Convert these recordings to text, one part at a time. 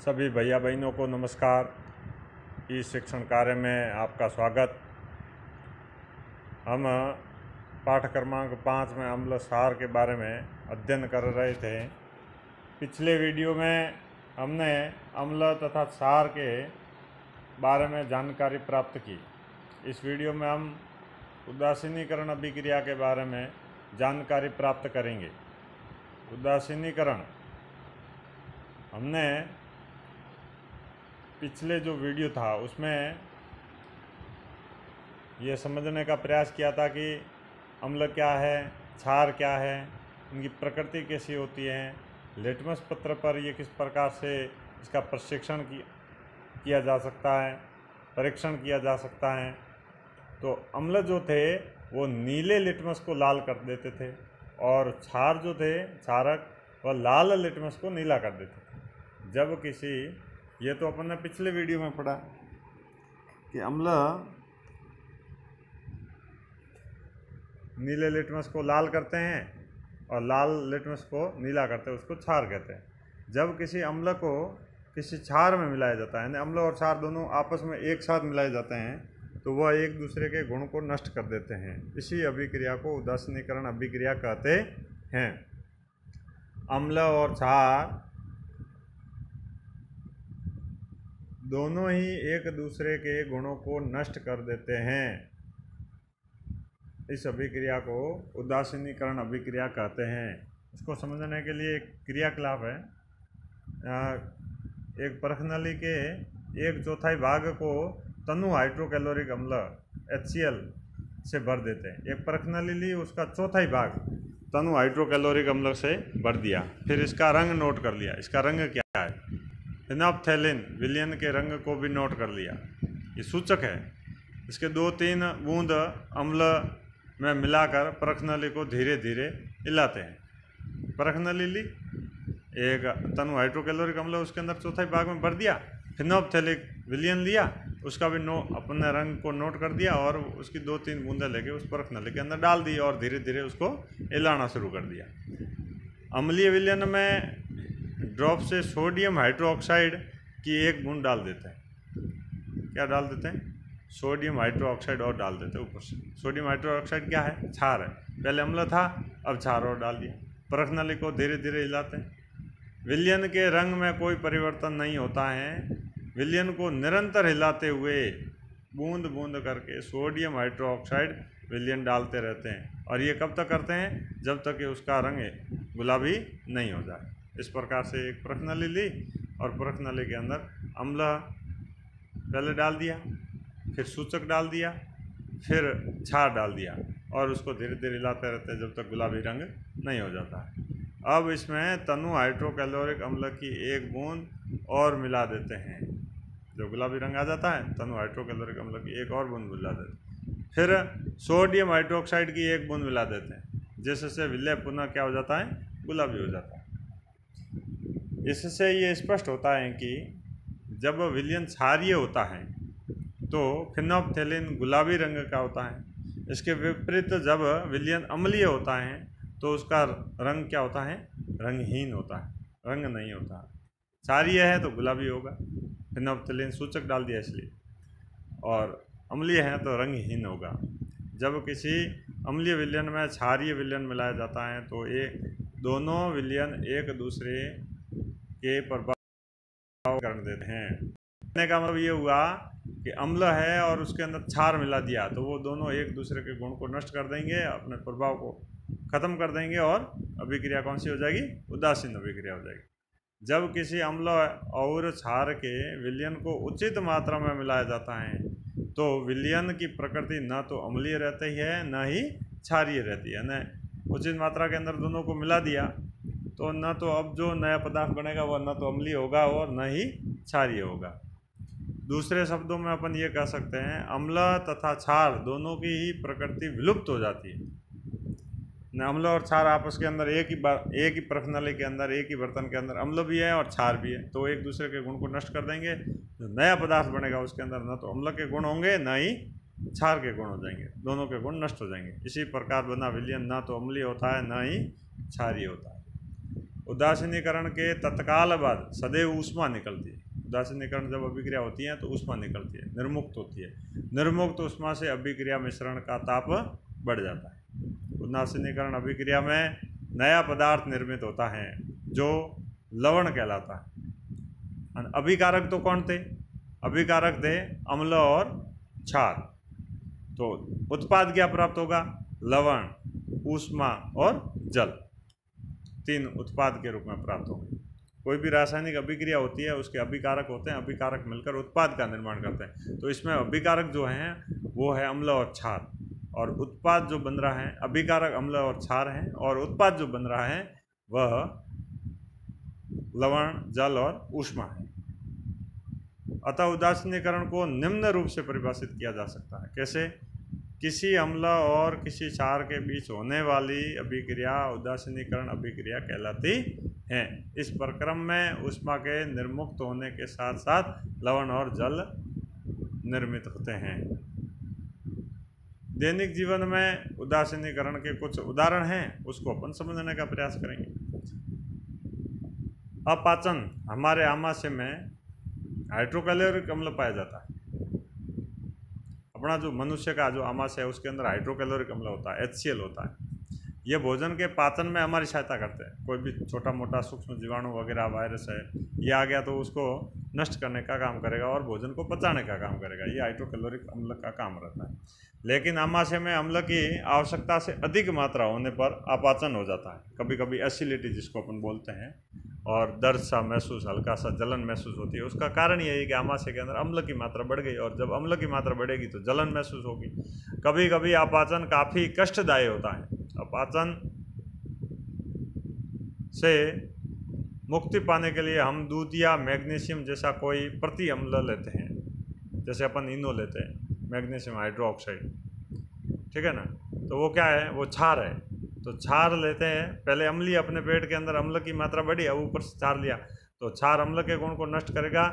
सभी भैया बहनों को नमस्कार। ई शिक्षण कार्य में आपका स्वागत। हम पाठ क्रमांक 5 में अम्ल सार के बारे में अध्ययन कर रहे थे। पिछले वीडियो में हमने अम्ल तथा सार के बारे में जानकारी प्राप्त की। इस वीडियो में हम उदासीनीकरण अभिक्रिया के बारे में जानकारी प्राप्त करेंगे। उदासीनीकरण हमने पिछले जो वीडियो था उसमें ये समझने का प्रयास किया था कि अम्ल क्या है, क्षार क्या है, इनकी प्रकृति कैसी होती है, लिटमस पत्र पर ये किस प्रकार से इसका प्रशिक्षण किया जा सकता है, परीक्षण किया जा सकता है। तो अम्ल जो थे वो नीले लिटमस को लाल कर देते थे और क्षार जो थे, क्षारक, वह लाल लिटमस को नीला कर देते थे। जब किसी, ये तो अपन ने पिछले वीडियो में पढ़ा कि अम्ल नीले लिटमस को लाल करते हैं और लाल लिटमस को नीला करते हैं, उसको क्षार कहते हैं। जब किसी अम्ल को किसी क्षार में मिलाया जाता है, अम्ल और क्षार दोनों आपस में एक साथ मिलाए जाते हैं, तो वह एक दूसरे के गुण को नष्ट कर देते हैं। इसी अभिक्रिया को उदासीनीकरण अभिक्रिया कहते हैं। अम्ल और क्षार दोनों ही एक दूसरे के गुणों को नष्ट कर देते हैं। इस अभिक्रिया को उदासीनीकरण अभिक्रिया कहते हैं। इसको समझने के लिए एक क्रियाकलाप है। एक परखनली के 1/4 भाग को तनु हाइड्रोक्लोरिक अम्ल HCl से भर देते हैं। एक परखनली ली, उसका 1/4 भाग तनु हाइड्रोक्लोरिक अम्ल से भर दिया। फिर इसका रंग नोट कर लिया। इसका रंग क्या है? फिनोप्थेलिन, विलयन के रंग को भी नोट कर लिया। ये सूचक है। इसके 2-3 बूंद अम्ल में मिलाकर परखनली को धीरे धीरे हिलाते हैं। परखनली ली, एक तनु हाइड्रोक्लोरिक अम्ल उसके अंदर 1/4 भाग में भर दिया। फिनोप्थेलिक विलयन लिया, उसका भी अपने रंग को नोट कर दिया और उसकी 2-3 बूंदें लेके उस परखनली के अंदर डाल दी और धीरे धीरे उसको हिलाना शुरू कर दिया। अम्लीय विलयन में ड्रॉप से सोडियम हाइड्रोक्साइड की 1 बूंद डाल देते हैं। क्या डाल देते हैं? सोडियम हाइड्रोक्साइड और डाल देते हैं ऊपर से। सोडियम हाइड्रोक्साइड क्या है? क्षार है। पहले अम्ल था, अब क्षार और डाल दिया। परखनली को धीरे धीरे हिलाते हैं। विलयन के रंग में कोई परिवर्तन नहीं होता है। विलयन को निरंतर हिलाते हुए बूंद बूंद करके सोडियम हाइड्रोक्साइड विलयन डालते रहते हैं। और ये कब तक करते हैं? जब तक कि उसका रंग गुलाबी नहीं हो जाए। इस प्रकार से एक परखनली ली और परखनली के अंदर अम्ल पहले डाल दिया, फिर सूचक डाल दिया, फिर क्षार डाल दिया और उसको धीरे धीरे हिलाते रहते हैं जब तक गुलाबी रंग नहीं हो जाता है। अब इसमें तनु हाइड्रोक्लोरिक अम्ल की 1 बूंद और मिला देते हैं। जो गुलाबी रंग आ जाता है, तनु हाइड्रोक्लोरिक अम्ल की 1 और बूंद मिला देते हैं। फिर सोडियम हाइड्रोक्साइड की 1 बूंद मिला देते हैं, जिससे विलय पुनः क्या हो जाता है? गुलाबी हो जाता है। इससे ये स्पष्ट होता है कि जब विलयन क्षारीय होता है तो फिनोप्थेलिन गुलाबी रंग का होता है। इसके विपरीत जब विलयन अम्लीय होता है तो उसका रंग क्या होता है? रंगहीन होता है, रंग नहीं होता। क्षारीय है तो गुलाबी होगा, फिनोप्थेलिन सूचक डाल दिया इसलिए, और अम्लीय है तो रंगहीन होगा। जब किसी अम्लीय विलयन में क्षारीय विलयन मिलाया जाता है तो ये दोनों विलयन एक दूसरे के प्रभाव कर देते हैं। कहने का मतलब ये हुआ कि अम्ल है और उसके अंदर क्षार मिला दिया तो वो दोनों एक दूसरे के गुण को नष्ट कर देंगे, अपने प्रभाव को खत्म कर देंगे और अभिक्रिया कौन सी हो जाएगी? उदासीन अभिक्रिया हो जाएगी। जब किसी अम्ल और क्षार के विलयन को उचित मात्रा में मिलाया जाता है तो विलयन की प्रकृति न तो अम्लीय रहती है न ही क्षारीय रहती है। न उचित मात्रा के अंदर दोनों को मिला दिया तो न तो अब जो नया पदार्थ बनेगा वह न तो अम्लीय होगा और न ही क्षारीय होगा। दूसरे शब्दों में अपन ये कह सकते हैं, अम्ल तथा क्षार दोनों की ही प्रकृति विलुप्त हो जाती है। न अम्ल और क्षार आपस के अंदर एक ही परखनली के अंदर, एक ही बर्तन के अंदर अम्ल भी है और क्षार भी है, तो एक दूसरे के गुण को नष्ट कर देंगे। जो नया पदार्थ बनेगा उसके अंदर न तो अम्ल के गुण होंगे न ही क्षार के गुण हो जाएंगे, दोनों के गुण नष्ट हो जाएंगे। इसी प्रकार बना विलयन न तो अम्लीय होता है न ही क्षारीय होता है। उदासीनीकरण के तत्काल बाद सदैव ऊष्मा निकलती है। उदासीनीकरण जब अभिक्रिया होती है तो ऊष्मा निकलती है, निर्मुक्त होती है। निर्मुक्त ऊष्मा से अभिक्रिया मिश्रण का ताप बढ़ जाता है। उदासीनीकरण अभिक्रिया में नया पदार्थ निर्मित होता है जो लवण कहलाता है। अभिकारक तो कौन थे? अभिकारक थे अम्ल और क्षार। तो उत्पाद क्या प्राप्त होगा? लवण, ऊष्मा और जल, 3 उत्पाद के रूप में प्राप्त होंगे। कोई भी रासायनिक अभिक्रिया होती है उसके अभिकारक होते हैं, अभिकारक मिलकर उत्पाद का निर्माण करते हैं। तो इसमें अभिकारक जो हैं वो है अम्ल और क्षार, और उत्पाद जो बन रहा है, अभिकारक अम्ल और क्षार हैं, और उत्पाद जो बन रहा है वह लवण, जल और ऊष्मा है। अतः उदासीनीकरण को निम्न रूप से परिभाषित किया जा सकता है। कैसे? किसी अम्ल और किसी क्षार के बीच होने वाली अभिक्रिया उदासीनीकरण अभिक्रिया कहलाती है। इस प्रक्रम में ऊष्मा के निर्मुक्त होने के साथ साथ लवण और जल निर्मित होते हैं। दैनिक जीवन में उदासीनीकरण के कुछ उदाहरण हैं, उसको अपन समझने का प्रयास करेंगे। अपाचन, हमारे आमाशय में हाइड्रोक्लोरिक अम्ल पाया जाता है। अपना जो मनुष्य का जो आमाशय है उसके अंदर हाइड्रोक्लोरिक अम्ल होता है, HCl होता है। ये भोजन के पाचन में हमारी सहायता करते हैं। कोई भी छोटा मोटा सूक्ष्म जीवाणु वगैरह, वायरस है, ये आ गया तो उसको नष्ट करने का काम करेगा और भोजन को पचाने का काम करेगा। ये हाइड्रोक्लोरिक अम्ल का काम रहता है। लेकिन आमाशय में अम्ल की आवश्यकता से अधिक मात्रा होने पर अपाचन हो जाता है। कभी कभी एसिडिटी जिसको अपन बोलते हैं, और दर्द सा महसूस, हल्का सा जलन महसूस होती है। उसका कारण यही है कि आमाशय के अंदर अम्ल की मात्रा बढ़ गई, और जब अम्ल की मात्रा बढ़ेगी तो जलन महसूस होगी। कभी कभी अपाचन काफ़ी कष्टदायी होता है। अपाचन से मुक्ति पाने के लिए हम दूध या मैग्नीशियम जैसा कोई प्रति अम्ल लेते हैं। जैसे अपन इनो लेते हैं, मैग्नीशियम हाइड्रोक्साइड, ठीक है ना। तो वो क्या है? वो क्षार है। तो क्षार लेते हैं, पहले अम्लीय अपने पेट के अंदर अम्ल की मात्रा बढ़ी, अब ऊपर से क्षार लिया, तो क्षार अम्ल के गुण को नष्ट करेगा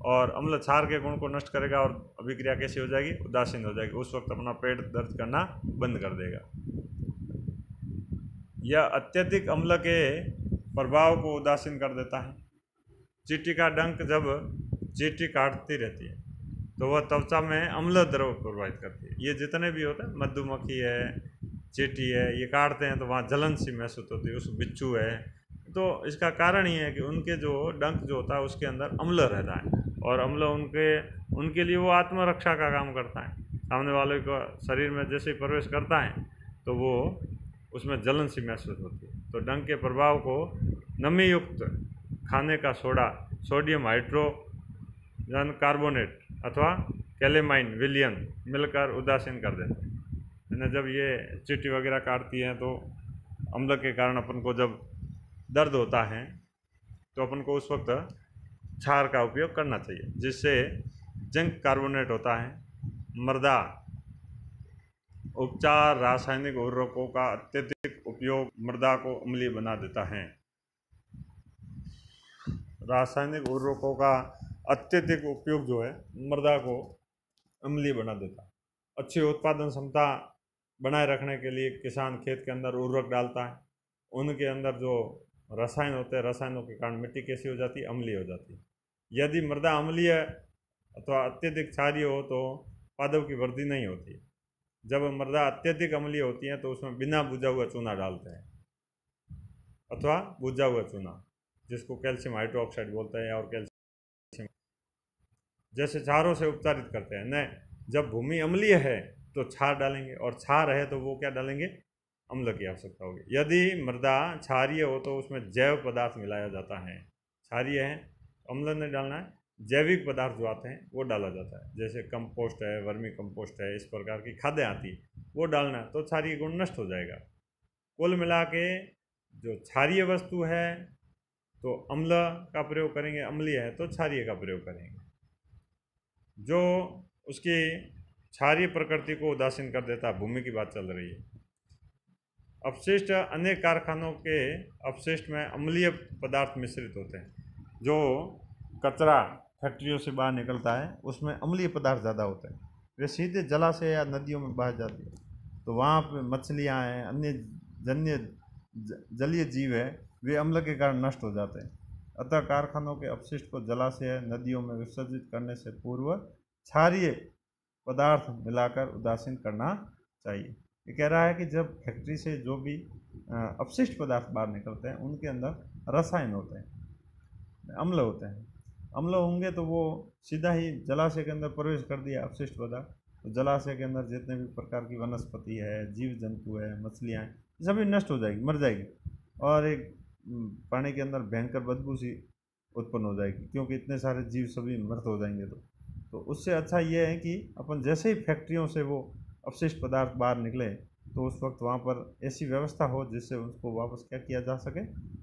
और अम्ल क्षार के गुण को नष्ट करेगा, और अभिक्रिया कैसी हो जाएगी? उदासीन हो जाएगी। उस वक्त अपना पेट दर्द करना बंद कर देगा। यह अत्यधिक अम्ल के प्रभाव को उदासीन कर देता है। चींटी का डंक जब चींटी काटती रहती है तो वह त्वचा में अम्ल द्रव प्रवाहित करती है। ये जितने भी होते हैं, मधुमक्खी है, चींटी है, ये काटते हैं तो वहाँ जलन सी महसूस होती है। उस बिच्छू है, तो इसका कारण ये है कि उनके जो डंक जो होता है उसके अंदर अम्ल रहता है, और अम्ल उनके लिए वो आत्मरक्षा का काम करता है। सामने वाले को शरीर में जैसे ही प्रवेश करता है तो वो उसमें जलन सी महसूस होती है। तो डंक के प्रभाव को नमी युक्त खाने का सोडा, सोडियम हाइड्रोजन कार्बोनेट अथवा कैलेमाइन विलियन मिलकर उदासीन कर देते हैं। जब ये चींटी वगैरह काटती हैं तो अम्ल के कारण अपन को जब दर्द होता है तो अपन को उस वक्त क्षार का उपयोग करना चाहिए, जिससे जिंक कार्बोनेट होता है। मृदा उपचार रासायनिक उर्वरकों का अत्यधिक उपयोग मृदा को अम्लीय बना देता है। रासायनिक उर्वरकों का अत्यधिक उपयोग जो है मृदा को अम्लीय बना देता है। अच्छी उत्पादन क्षमता बनाए रखने के लिए किसान खेत के अंदर उर्वरक डालता है। उनके अंदर जो रसायन होते हैं, रसायनों के कारण मिट्टी कैसी हो जाती है? अम्लीय हो जाती है। यदि मृदा अम्लीय अथवा अत्यधिक क्षारीय हो तो पादप की वृद्धि नहीं होती। जब मृदा अत्यधिक अम्लीय होती है तो उसमें बिना बुझा हुआ चूना डालते हैं, अथवा बुझा हुआ चूना, जिसको कैल्शियम हाइड्रोक्साइड बोलते हैं, और कैल्शियम जैसे क्षारों से उपचारित करते हैं। न जब भूमि अम्लीय है तो क्षार डालेंगे, और क्षार है तो वो क्या डालेंगे? अम्ल की आवश्यकता होगी। यदि मृदा क्षारीय हो तो उसमें जैव पदार्थ मिलाया जाता है। क्षारीय है, अम्ल नहीं डालना है, जैविक पदार्थ जो आते हैं वो डाला जाता है। जैसे कंपोस्ट है, वर्मी कंपोस्ट है, इस प्रकार की खादें आती है, वो डालना है तो क्षारीय गुण नष्ट हो जाएगा। कुल मिला के जो क्षारीय वस्तु है तो अम्ल का प्रयोग करेंगे, अम्लीय है तो क्षारीय का प्रयोग करेंगे। जो उसकी क्षारीय प्रकृति को उदासीन कर देता है, भूमि की बात चल रही है। अपशिष्ट, अनेक कारखानों के अपशिष्ट में अम्लीय पदार्थ मिश्रित होते हैं। जो कचरा फैक्ट्रियों से बाहर निकलता है उसमें अम्लीय पदार्थ ज़्यादा होते हैं, वे सीधे जलाशय या नदियों में बह जाती है। तो वहाँ पर मछलियाँ हैं, अन्य जलीय जीव है, वे अम्ल के कारण नष्ट हो जाते हैं। अतः कारखानों के अपशिष्ट को जलाशय नदियों में विसर्जित करने से पूर्व क्षारीय पदार्थ मिलाकर उदासीन करना चाहिए। ये कह रहा है कि जब फैक्ट्री से जो भी अपशिष्ट पदार्थ बाहर निकलते हैं उनके अंदर रसायन होते हैं, अम्ल होते हैं। अम्ल होंगे तो वो सीधा ही जलाशय के अंदर प्रवेश कर दिया अपशिष्ट पदार्थ, तो जलाशय के अंदर जितने भी प्रकार की वनस्पति है, जीव जंतु है, मछलियाँ हैं, सभी नष्ट हो जाएगी, मर जाएगी, और एक पानी के अंदर भयंकर बदबू सी उत्पन्न हो जाएगी, क्योंकि इतने सारे जीव सभी मृत हो जाएंगे। तो उससे अच्छा ये है कि अपन जैसे ही फैक्ट्रियों से वो अपशिष्ट पदार्थ बाहर निकले तो उस वक्त वहाँ पर ऐसी व्यवस्था हो जिससे उसको वापस क्या किया जा सके,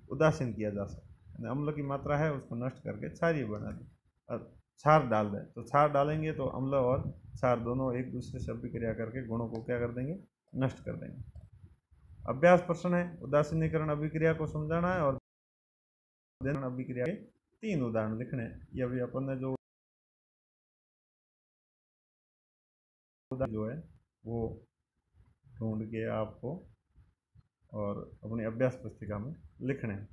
उदासीन किया जा सके। अम्ल की मात्रा है उसको नष्ट करके क्षारीय बना दें और क्षार डाल दें। तो क्षार डालेंगे तो अम्ल और क्षार दोनों एक दूसरे से अभिक्रिया करके गुणों को क्या कर देंगे, नष्ट कर देंगे। अभ्यास प्रश्न है, उदासीनीकरण अभिक्रिया को समझाना है और अभिक्रिया के 3 उदाहरण लिखने हैं। ये अभी अपन ने जो है वो ढूंढ के आपको और अपनी अभ्यास पुस्तिका में लिखने हैं।